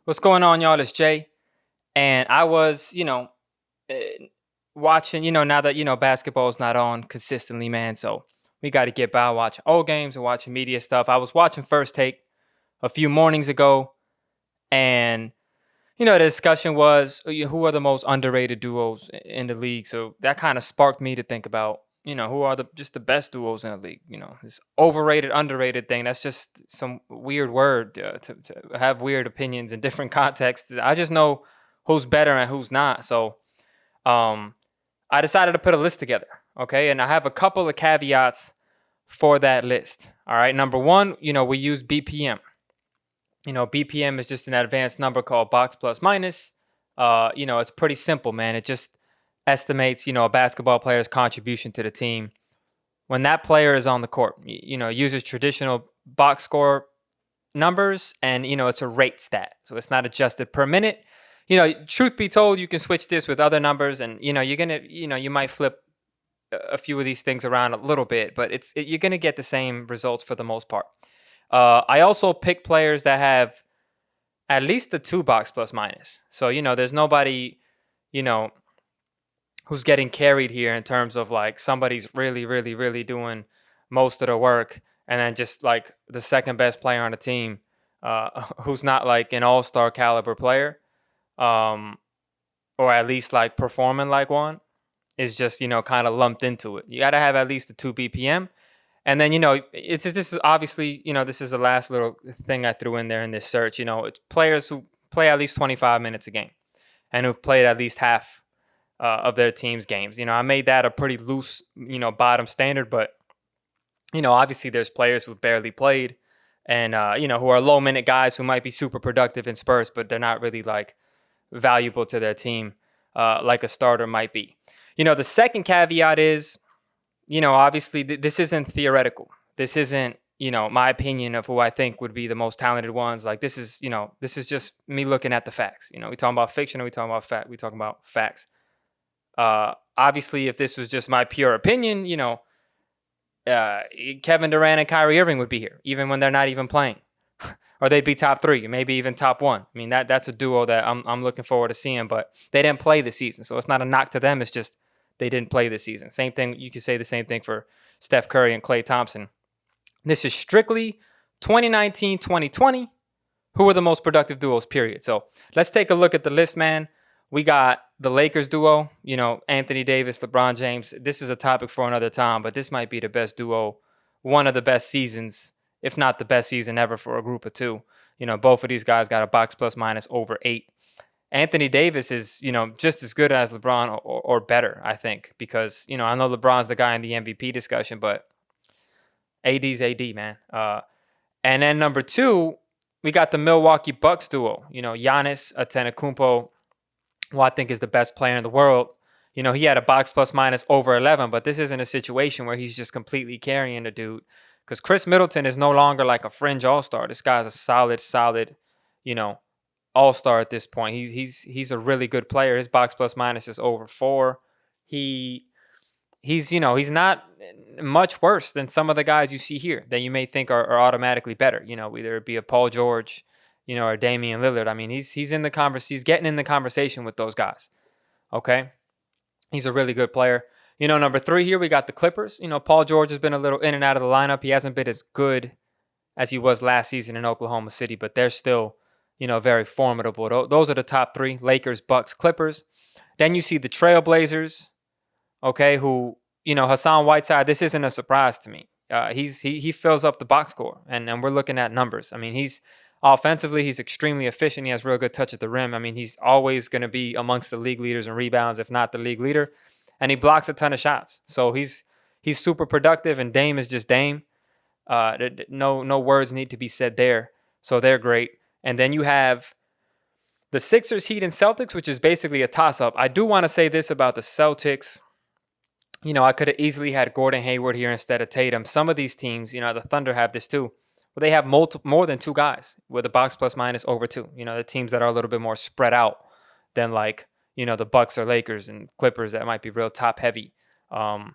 What's going on, y'all? It's Jay. And I was, watching, now that, basketball's not on consistently, man. So we got to get by watching old games and watching media stuff. I was watching First Take a few mornings ago. And, the discussion was who are the most underrated duos in the league. So that kind of sparked me to think about, who are just the best duos in the league. This overrated, underrated thing. That's just some weird word to have weird opinions in different contexts. I just know who's better and who's not. So um, I decided to put a list together. Okay. And I have a couple of caveats for that list. All right. Number one, we use BPM. BPM is just an advanced number called box plus minus. It's pretty simple, man. It just estimates, a basketball player's contribution to the team when that player is on the court. Uses traditional box score numbers, and it's a rate stat, so it's not adjusted per minute. Truth be told, you can switch this with other numbers, and you might flip a few of these things around a little bit, but you're gonna get the same results for the most part. I also pick players that have at least a 2 box plus minus. So, there's nobody, who's getting carried here in terms of like somebody's really, really, really doing most of the work. And then just like the second best player on the team, who's not like an all-star caliber player, or at least like performing like one, is just, kind of lumped into it. You got to have at least a 2 BPM. And then, this is obviously, this is the last little thing I threw in there in this search. It's players who play at least 25 minutes a game and who've played at least half of their team's games. I made that a pretty loose, bottom standard. But, obviously there's players who've barely played and, who are low minute guys who might be super productive in spurts, but they're not really like valuable to their team like a starter might be. The second caveat is, obviously this isn't theoretical. This isn't, my opinion of who I think would be the most talented ones. Like this is just me looking at the facts. We talking about fiction or we talking about fact? We talking about facts. Obviously, if this was just my pure opinion, Kevin Durant and Kyrie Irving would be here, even when they're not even playing, or they'd be top 3, maybe even top 1. I mean, that's a duo that I'm looking forward to seeing, but they didn't play this season, so it's not a knock to them. It's just they didn't play this season. Same thing. You could say the same thing for Steph Curry and Klay Thompson. This is strictly 2019, 2020. Who are the most productive duos, period. So let's take a look at the list, man. We got the Lakers duo, Anthony Davis, LeBron James. This is a topic for another time, but this might be the best duo, one of the best seasons, if not the best season ever for a group of two. Both of these guys got a box plus minus over 8. Anthony Davis is, just as good as LeBron or better, I think, because, I know LeBron's the guy in the MVP discussion, but AD's AD, man. And then number 2, we got the Milwaukee Bucks duo, Giannis Antetokounmpo, who I think is the best player in the world. He had a box plus minus over 11, but this isn't a situation where he's just completely carrying the dude, because Chris Middleton is no longer like a fringe all-star. This guy's a solid, all-star at this point. He's a really good player. His box plus minus is over 4. He's not much worse than some of the guys you see here that you may think are automatically better. Whether it be a Paul George, or Damian Lillard. I mean, he's in the he's getting in the conversation with those guys. Okay, he's a really good player. Number 3 here, we got the Clippers. Paul George has been a little in and out of the lineup. He hasn't been as good as he was last season in Oklahoma City, but they're still very formidable. Those are the top 3: Lakers, Bucks, Clippers. Then you see the Trailblazers, okay, who, Hassan Whiteside, this isn't a surprise to me. He fills up the box score, and we're looking at numbers. I mean, offensively, he's extremely efficient. He has real good touch at the rim. I mean, he's always going to be amongst the league leaders in rebounds, if not the league leader, and he blocks a ton of shots. So he's super productive, and Dame is just Dame. No words need to be said there. So they're great. And then you have the Sixers, Heat, and Celtics, which is basically a toss-up. I do want to say this about the Celtics. I could have easily had Gordon Hayward here instead of Tatum. Some of these teams, the Thunder have this too, where they have more than 2 guys with a box plus minus over 2. The teams that are a little bit more spread out than like, the Bucks or Lakers and Clippers that might be real top heavy. Or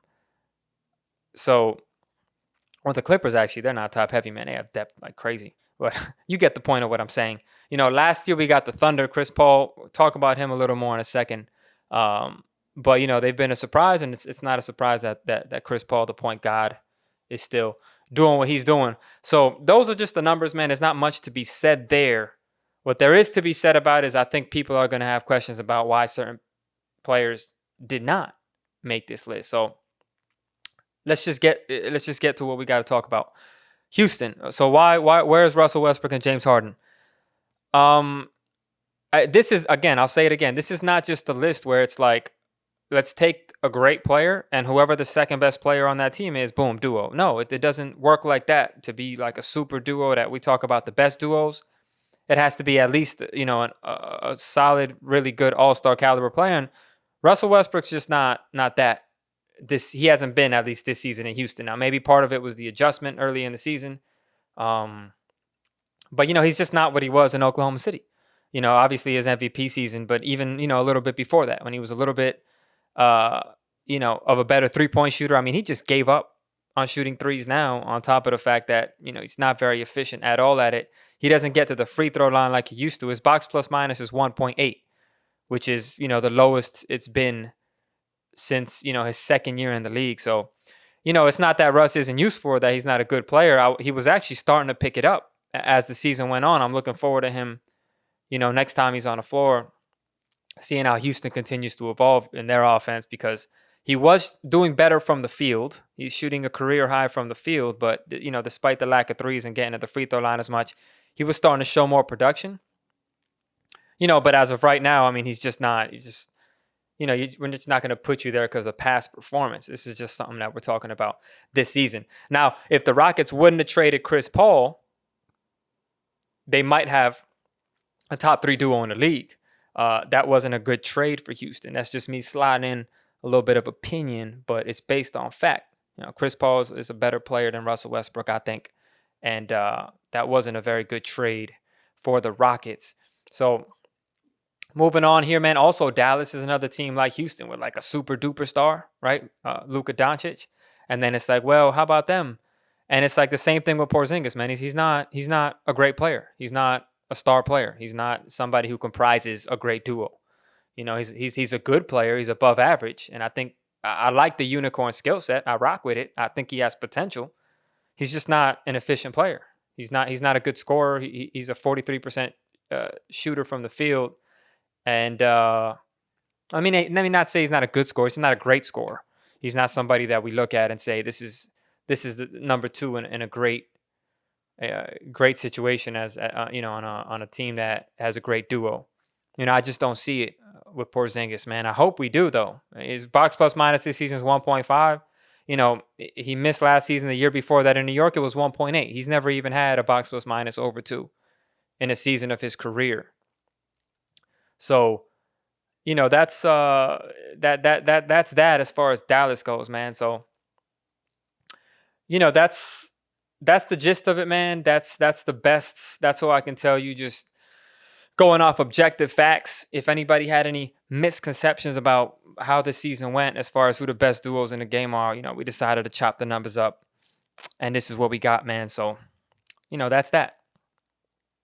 the Clippers, actually, they're not top heavy, man. They have depth like crazy. but you get the point of what I'm saying. Last year we got the Thunder, Chris Paul. We'll talk about him a little more in a second. But they've been a surprise, and it's not a surprise that Chris Paul, the point guard, is still doing what he's doing. So those are just the numbers, man. There's not much to be said there. What there is to be said about is I think people are going to have questions about why certain players did not make this list. So let's just get to what we got to talk about. Houston. So where's Russell Westbrook and James Harden? This is, again, I'll say it again. This is not just a list where it's like, let's take a great player and whoever the second best player on that team is, boom, duo. No, it doesn't work like that to be like a super duo that we talk about the best duos. It has to be at least, a solid, really good all-star caliber player. And Russell Westbrook's just not that. He hasn't been, at least this season, in Houston. Now, maybe part of it was the adjustment early in the season. But, he's just not what he was in Oklahoma City. Obviously his MVP season, but even, a little bit before that, when he was a little bit, of a better three-point shooter. I mean, he just gave up on shooting threes now, on top of the fact that, he's not very efficient at all at it. He doesn't get to the free throw line like he used to. His box plus minus is 1.8, which is, the lowest it's been since, his second year in the league. So, it's not that Russ isn't useful, that he's not a good player. He was actually starting to pick it up as the season went on. I'm looking forward to him, next time he's on the floor, seeing how Houston continues to evolve in their offense, because he was doing better from the field. He's shooting a career high from the field, but, despite the lack of threes and getting at the free throw line as much, he was starting to show more production. But as of right now, I mean, we're just not going to put you there because of past performance. This is just something that we're talking about this season. Now, if the Rockets wouldn't have traded Chris Paul, they might have a top 3 duo in the league. That wasn't a good trade for Houston. That's just me sliding in a little bit of opinion, but it's based on fact. Chris Paul is a better player than Russell Westbrook, I think. And that wasn't a very good trade for the Rockets. So moving on here, man. Also, Dallas is another team like Houston with like a super duper star, right? Luka Doncic. And then it's like, well, how about them? And it's like the same thing with Porzingis, man. He's not a great player. He's not a star player. He's not somebody who comprises a great duo. He's a good player. He's above average. And I think I like the unicorn skill set. I rock with it. I think he has potential. He's just not an efficient player. He's not a good scorer. He's a 43% shooter from the field. And let me not say he's not a good scorer. He's not a great scorer. He's not somebody that we look at and say this is the number 2 in a great situation as on a team that has a great duo. I just don't see it with Porzingis, man. I hope we do, though. His box plus minus this season is 1.5. He missed last season. The year before that in New York, it was 1.8. He's never even had a box plus minus over 2 in a season of his career. So, that's that as far as Dallas goes, man. So, that's the gist of it, man. That's the best. That's all I can tell you. Just going off objective facts. If anybody had any misconceptions about how the season went as far as who the best duos in the game are, we decided to chop the numbers up, and this is what we got, man. So, that's that.